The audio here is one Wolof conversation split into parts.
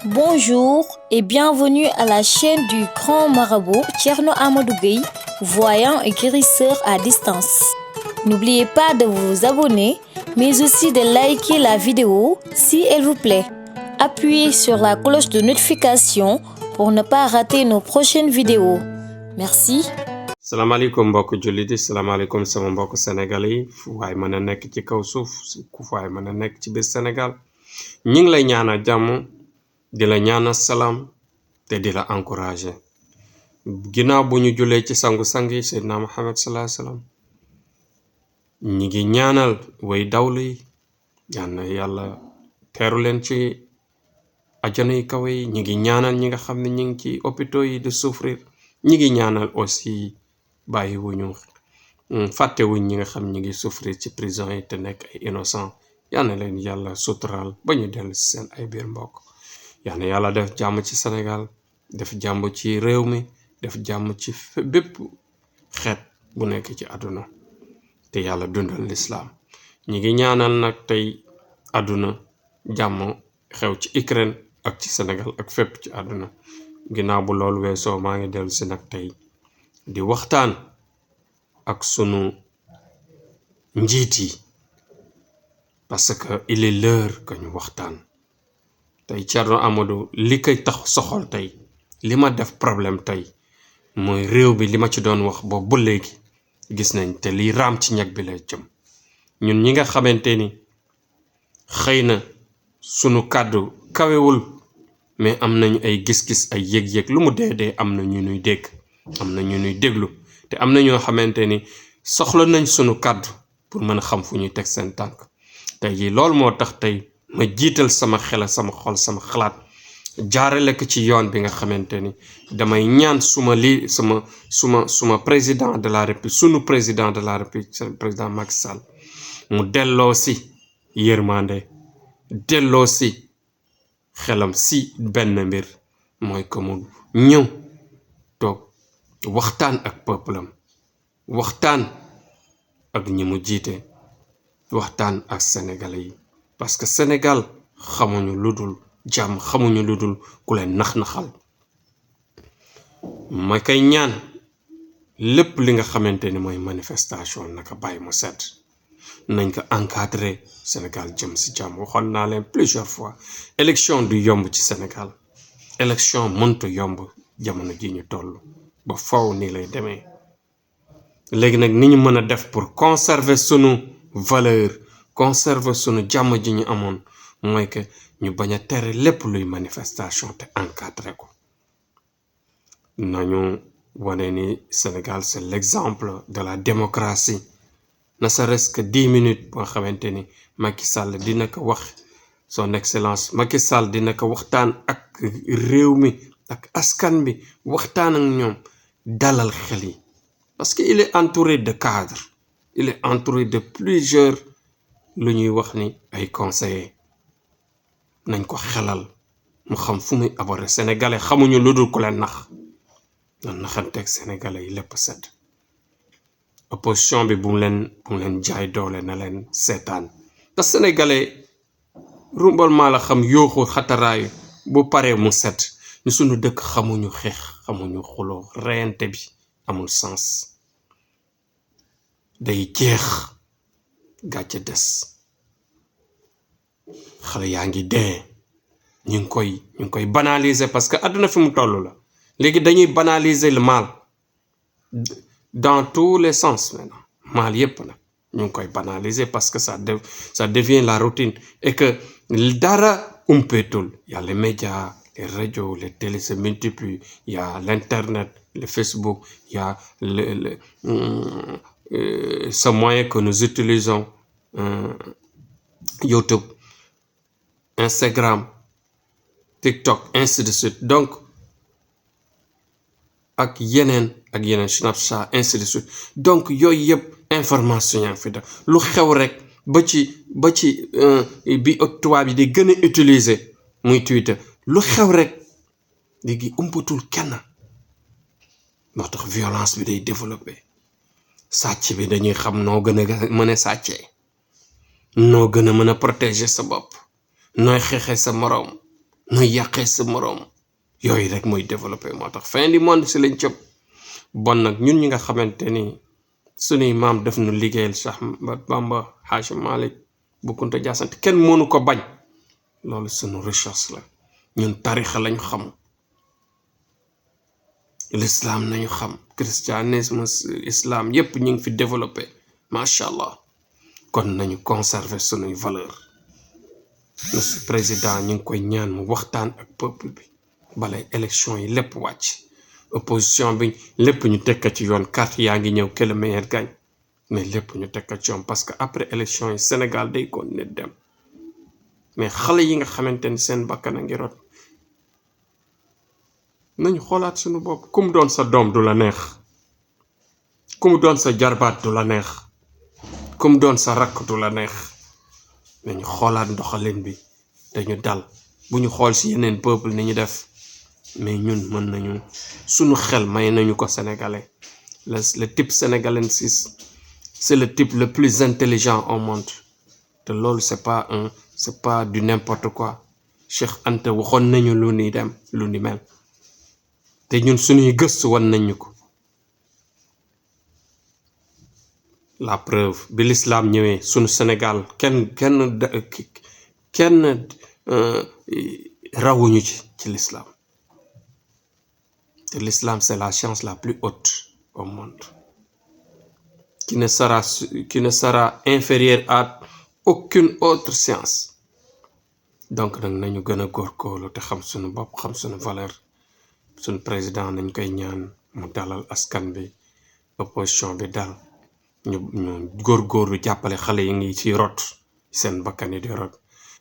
Bonjour et bienvenue à la chaîne du grand marabout Thierno Amadou Gueye, voyant et guérisseur à distance. N'oubliez pas de vous abonner, mais aussi de liker la vidéo si elle vous plaît. Appuyez sur la cloche de notification pour ne pas rater nos prochaines vidéos. Merci. salaamaaleykum mbokk jullit yi salaamaaleykum sama mbokk sénégalais yi fu waay mën a nekk ci kaw suuf ku waay mën a nekk ci biir Sénégal ñi ngi lay ñaanal jàmm di la ñaanal salaam te di la encourager ginnaaw bu ñu julee ci sangu-sang yi Seydina Muhammad sallallahu alayhi wasallam ñi ngi ñaanal way dawlu yi ñaan na yàlla teeru leen ci ajana yi kawe yi ñi ngi ñaanal ñi nga xam ne ñi ngi ci hôpitaux yi di souffrir ñi ngi ñaanal aussi bàyyi wuñu fàtte wuñ ñi nga xam ñi ngi souffrir ci prison yi te nekk ay innocent yal na leen yàlla suturaal ba ñu dellu si seen ay biir mbokk yal na yàlla def jàmm ci Sénégal def jàmm ci réew mi def jàmm ci bépp xeet bu nekk ci àdduna te yàlla dundal lislaam ñi ngi ñaanal nag tey àdduna jàmm xew ci Ukraine ak ci Sénégal ak fépp ci àdduna ginnaaw bu loolu weesoo maa ngi dellu si nag tey di waxtaan ak sunu njiit yi parce que il est l'heure que ñu waxtaan tey Thierno Amadou li koy tax soxol tey li ma def problème tey mooy réew bi li ma ci doon wax boobu ba léegi gis nañ te lii raam ci ñag bi lay jëm ñun ñi nga xamante ni xëy na sunu kàddu kawewul mais am nañu ay gis-gis ay yëg-yëg lu mu dee am na ñu nuy dégg am na ñu nuy déglu te am na ñoo xamante ni soxla nañ sunu kàddu pour mën a xam fu ñuy teg seen tànk tey jii loolu moo tax tey ma jiital sama xel sama xol sama xalaat jaarale ko ci yoon bi nga xamante ni damay ñaan suma président de la république sunu président de la république président Macky Sall mu delloo si yërmande delloo si xelam si benn mbir mooy que mu ñëw toog waxtaan ak peuple am waxtaan ak ñi mu jiite waxtaan ak sénégalais yi parce que Sénégal xamuñu lu dul jàmm xamuñu lu dul ku leen nax-naxal ma koy ñaan lépp li nga xamante ni mooy manifestation naka bàyyi mu set nañ ko encadrer Sénégal jëm si jàmm waxoon naa leen plusieurs fois élection du yomb ci Sénégal élection mënta yomb jamono ji ñu toll ba faw nii lay demee léegi nag ni ñu mën a def pour conserver sunu valeur conserver sunu jàmm ji ñu amoon mooy que ñu bañ a tere lépp luy manifestation te encadrer ko nañu wane ni Sénégal c'est l'exemple de la démocratie ne serait-ce que 10 minutes ba nga xamante ni Macky Sall dina ko wax son excellence Macky Sall dina ko waxtaan ak réew mi ak askan bi waxtaan ak ñoom dalal xel yi parce que il est entouré de cadres il est entouré de plusieurs lu ñuy wax ni ay conseillers nañ ko xelal mu xam fu muy aborder sénégalais xamuñu lu dul ku leen nax nan naxanteeg sénégalais yi lépp set opposition bi bu mu leen jaay doole na leen seetaan te sénégalais rumbalement la xam yooxu xataraayu bu paree mu set ñu sunu dëkk xamuñu xeex xamuñu xuloo reyante bi amul sens day jeex gàcce des xale yaa ngi dee ñu ngi koy banaliser parce que àdduna fi mu toll la léegi dañuy banaliser le mal dans tous les sens maintenant mal yépp nag ñu ngi koy banaliser parce que ça devient la routine et que dara umpeetul y a les médias les radios les télés se multiplient y a l'internet le Facebook y a ce moyen que nous utilisons YouTube Instagram TikTok ainsi de suite donc ak yeneen Snapchat ainsi de suite donc yooyu yëpp information yaa ngi fi def lu xew rek ba ci bi tubaab yi di gën a utiliser muy Twitter lu xew rek léegi umpatul kenn moo tax violence bi day développer sàcc bi dañuy xam noo gën a mën a sàccee noo gën a mën a protéger sa bopp nooy xeexee sa moroom nooy yàqee sa moroom yooyu rek mooy développé moo tax fin du monde si lañ cëpp bon nag ñun ñi nga xamante ni sunuy maam def nu liggéeyal Cheikh Bamba Haji Malick Bu Kunta Jaasante kenn mënu ko bañ loolu sunu richesse la ñun tarixa lañu xam l'islam nañu xam christianisme islam yépp ñu ngi fi développé macha allah kon nañu conserver sunuy valeur notre président ñu ngi koy ñaan mu waxtaan ak peuple bi balay élection yi lépp wàcc opposition bi lépp ñu tekka ci yoon carte yaa ngi ñëw que le meilleur gagne mais lépp ñu tekka ci yoon parce que après élection yi Sénégal day continuer dem mais xale yi nga xamante ni seen bakkan a ngi rot nañu xoolaat suñu bopp ku mu doon sa doom du la neex ku mu doon sa jarbaat du la neex ku mu doon sa rakk du la neex nañu xoolaat ndoxalin bi dañu dal bu ñu xool si yeneen peuple ni ñu def mais ñun mën nañu suñu xel may nañu ko sénégalais le type sénégalais c'est le type le plus intelligent au monde te loolu c'est pas du n'importe quoi Cheikh Anta waxoon nañu lu ni dem lu ni mel te ñun suñuy gëstu wan nañu ko la preuve bi l'islam ñëwee suñu Sénégal kenn rawuñu ci l'islam te l'islam c'est la science la plus haute au monde qui ne sera inférieure à aucune autre science donc nag nañu gën a góorgóorlu te xam suñu bopp xam suñu valeur suñu président nañ koy ñaan mu dalal askan bi opposition bi dal ñu góorgóorlu jàppale xale yi ngi ci rot seen bakkan yi di rot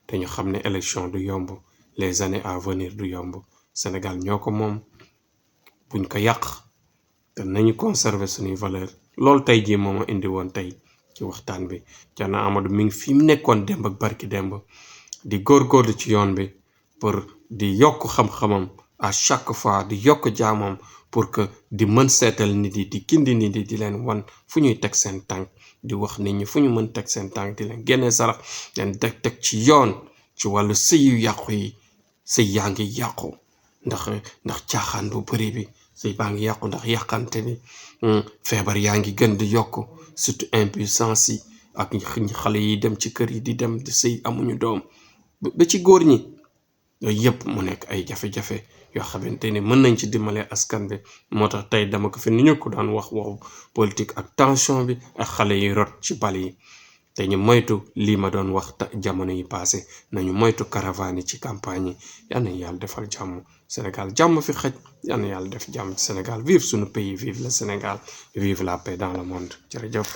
te ñu xam ne élection du yomb les années à venir du yomb Sénégal ñoo ko moom buñ ko yàq te nañu conserver suñuy valeur loolu tey jii moom a indi woon tey ci waxtaan bi Thierno Amadou mi ngi fi mu nekkoon démb ak barki démb di góorgóorlu ci yoon bi pour di yokk xam-xamam à chaque fois di yokk jaamam pour que di mën seetal nit yi di gindi nit yi di leen wan fu ñuy teg seen tànk di wax nit ñi fu ñu mën teg seen tànk di leen génnee sarax leen teg ci yoon ci wàllu sëy yu yàqu yi sëy yaa ngi yàqu ndax caaxaan bu bëri bi sëy baa ngi yàqu ndax yàqante bi feebar yaa ngi gën di yokk surtout impuissance yi ak xale yi dem ci kër yi di dem di sëy amuñu doom ba ci góor ñi yooyu yëpp mu nekk ay jafe-jafe yoo xamante ni mën nañ ci dimbale askan bi moo tax tey dama ko fi ni ñu ko daan wax waxu politique ak tension bi ak xale yi rot ci bal yi te ñu moytu lii ma doon wax jamono yi passé nañu moytu caravane yi ci campagne yi yal na yàlla defal jàmm Sénégal jàmm fi xëj yal na yàlla def jàmm ci Sénégal vive suñu pays vive le Sénégal vive la paix dans le monde jërëjëf